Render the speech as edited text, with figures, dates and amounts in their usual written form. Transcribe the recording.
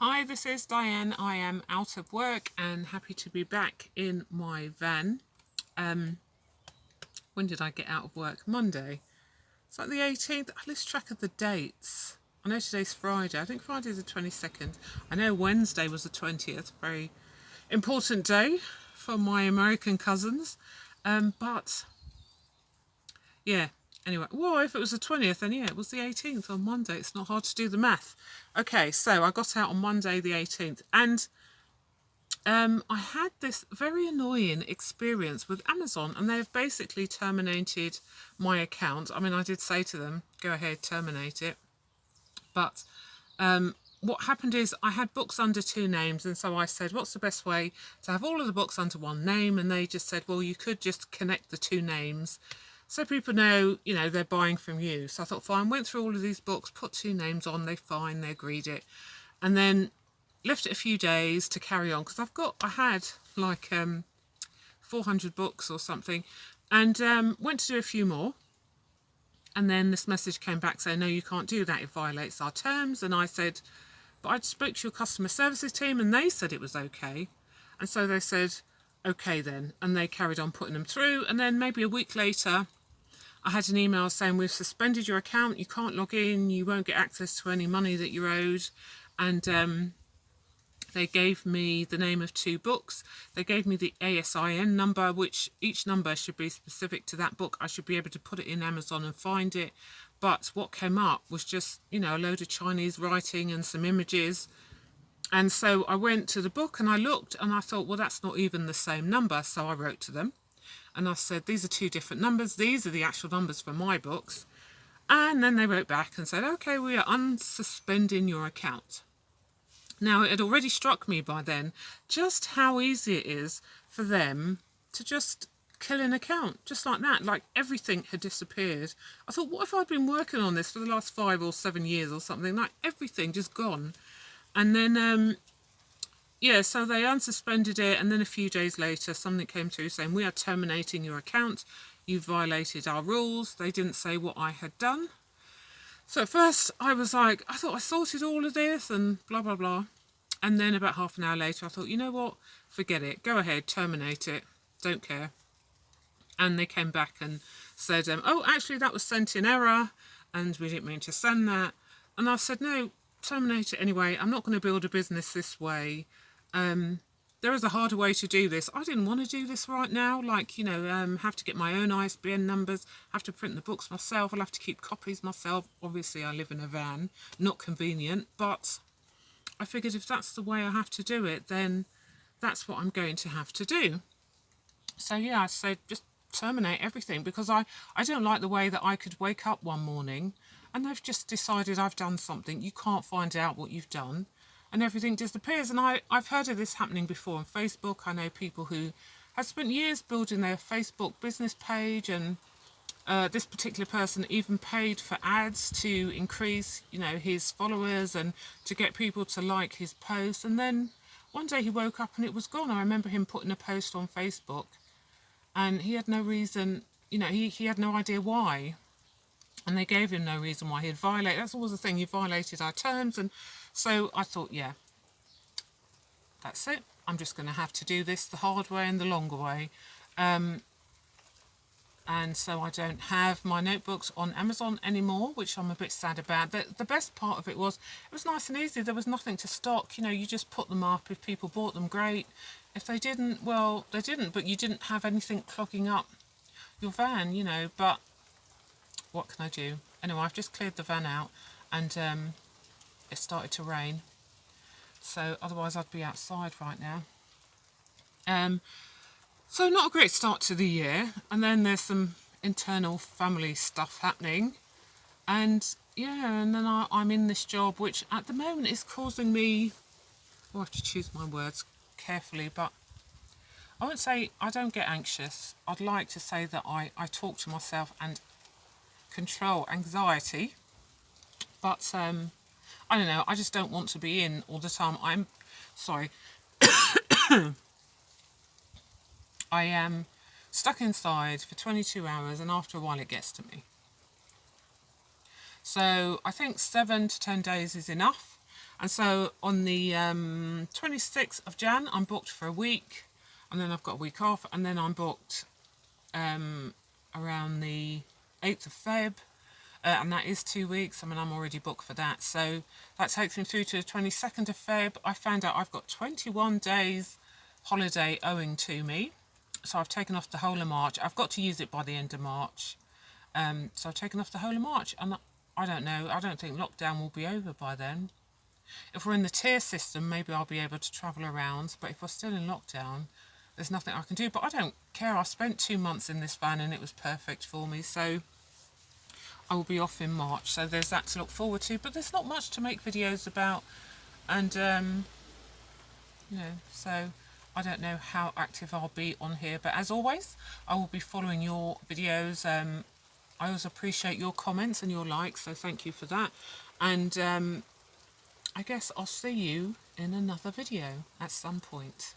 Hi, this is Diane. I am out of work and happy to be back in my van. When did I get out of work? Monday. It's like the 18th. I lose track of the dates. I know today's Friday. I think Friday's the 22nd. I know Wednesday was the 20th. Very important day for my American cousins. But yeah, anyway, well, if it was the 20th, then yeah, it was the 18th on Monday. It's not hard to do the math. Okay, so I got out on Monday the 18th, and I had this very annoying experience with Amazon, and they've basically terminated my account. I mean, I did say to them, go ahead, terminate it. But what happened is I had books under two names, and so I said, what's the best way to have all of the books under one name? And they just said, well, you could just connect the two names so people know, you know, they're buying from you. So I thought, fine, went through all of these books, put two names on, they agreed it. And then left it a few days to carry on, because I had like 400 books or something, and went to do a few more. And then this message came back saying, no, you can't do that, it violates our terms. And I said, but I spoke to your customer services team and they said it was okay. And so they said, okay then, and they carried on putting them through. And then maybe a week later, I had an email saying, we've suspended your account, you can't log in, you won't get access to any money that you're owed. And they gave me the name of two books. They gave me the ASIN number, which each number should be specific to that book. I should be able to put it in Amazon and find it. But what came up was just, you know, a load of Chinese writing and some images. And so I went to the book and I looked and I thought, well, that's not even the same number. So I wrote to them and I said, these are two different numbers. These are the actual numbers for my books. And then they wrote back and said, okay, we are unsuspending your account. Now, it had already struck me by then just how easy it is for them to just kill an account, just like that. Like everything had disappeared. I thought, what if I'd been working on this for the last 5 or 7 years or something? Like everything just gone. And then, yeah, so they unsuspended it. And then a few days later, something came through saying, we are terminating your account. You violated our rules. They didn't say what I had done. So at first I was like, I thought I sorted all of this and blah, blah, blah. And then about half an hour later, I thought, you know what, forget it. Go ahead, terminate it. Don't care. And they came back and said, oh, actually, that was sent in error and we didn't mean to send that. And I said, no, terminate it anyway. I'm not going to build a business this way. There is a harder way to do this. I didn't want to do this right now. Like, you know, have to get my own ISBN numbers, have to print the books myself. I'll have to keep copies myself. Obviously, I live in a van, not convenient. But I figured if that's the way I have to do it, then that's what I'm going to have to do. So, yeah, I said just terminate everything because I don't like the way that I could wake up one morning and they've just decided I've done something. You can't find out what you've done. And everything disappears. And I've heard of this happening before on Facebook. I know people who have spent years building their Facebook business page, and this particular person even paid for ads to increase, you know, his followers and to get people to like his posts. And then one day he woke up and it was gone. I remember him putting a post on Facebook and he had no reason, you know, he had no idea why. And they gave him no reason why he had violated. That's always the thing, you violated our terms. And so I thought, yeah, that's it. I'm just going to have to do this the hard way and the longer way. And so I don't have my notebooks on Amazon anymore, which I'm a bit sad about. The best part of it was nice and easy. There was nothing to stock. You know, you just put them up. If people bought them, great. If they didn't, well, they didn't. But you didn't have anything clogging up your van, you know. But what can I do? Anyway, I've just cleared the van out and it started to rain. So otherwise I'd be outside right now. So not a great start to the year. And then there's some internal family stuff happening. And yeah, and then I'm in this job, which at the moment is causing me, I'll have to choose my words carefully, but I won't say I don't get anxious. I'd like to say that I talk to myself and control anxiety, but I don't know, I just don't want to be in all the time. I'm sorry. I am stuck inside for 22 hours and after a while it gets to me. So I think 7 to 10 days is enough. And so on the 26th of Jan, I'm booked for a week, and then I've got a week off, and then I'm booked around the 8th of Feb, and that is 2 weeks. I mean, I'm already booked for that. So that takes me through to the 22nd of Feb. I found out I've got 21 days holiday owing to me. So I've taken off the whole of March. I've got to use it by the end of March. So I've taken off the whole of March, and I don't know. I don't think lockdown will be over by then. If we're in the tier system, maybe I'll be able to travel around. But if we're still in lockdown, there's nothing I can do. But I don't care. I spent 2 months in this van and it was perfect for me. So I will be off in March. So there's that to look forward to. But there's not much to make videos about. And, you know, so I don't know how active I'll be on here. But as always, I will be following your videos. I always appreciate your comments and your likes. So thank you for that. And I guess I'll see you in another video at some point.